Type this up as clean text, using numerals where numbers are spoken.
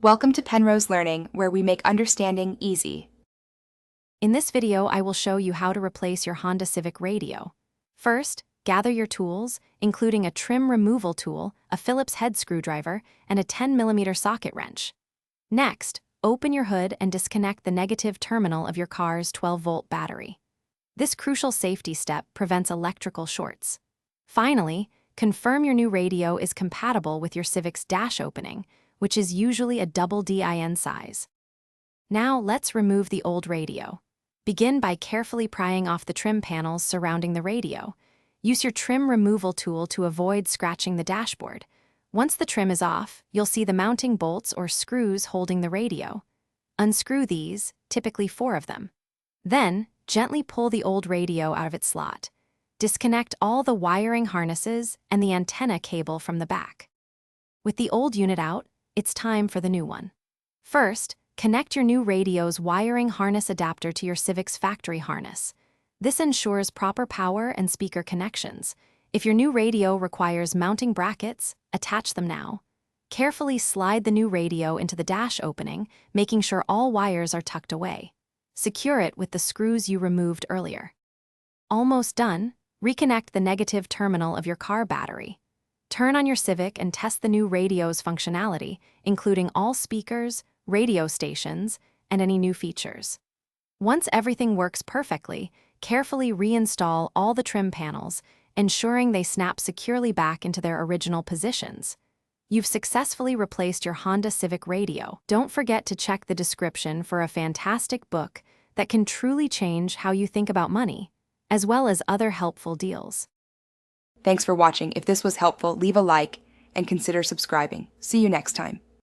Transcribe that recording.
Welcome to Penrose Learning, where we make understanding easy. In this video, I will show you how to replace your Honda Civic radio. First, gather your tools, including a trim removal tool, a Phillips head screwdriver, and a 10mm socket wrench. Next, open your hood and disconnect the negative terminal of your car's 12-volt battery. This crucial safety step prevents electrical shorts. Finally, confirm your new radio is compatible with your Civic's dash opening, which is usually a double DIN size. Now let's remove the old radio. Begin by carefully prying off the trim panels surrounding the radio. Use your trim removal tool to avoid scratching the dashboard. Once the trim is off, you'll see the mounting bolts or screws holding the radio. Unscrew these, typically 4 of them. Then, gently pull the old radio out of its slot. Disconnect all the wiring harnesses and the antenna cable from the back. With the old unit out, it's time for the new one. First, connect your new radio's wiring harness adapter to your Civic's factory harness. This ensures proper power and speaker connections. If your new radio requires mounting brackets, attach them now. Carefully slide the new radio into the dash opening, making sure all wires are tucked away. Secure it with the screws you removed earlier. Almost done, reconnect the negative terminal of your car battery. Turn on your Civic and test the new radio's functionality, including all speakers, radio stations, and any new features. Once everything works perfectly, carefully reinstall all the trim panels, ensuring they snap securely back into their original positions. You've successfully replaced your Honda Civic radio. Don't forget to check the description for a fantastic book that can truly change how you think about money, as well as other helpful deals. Thanks for watching. If this was helpful, leave a like and consider subscribing. See you next time.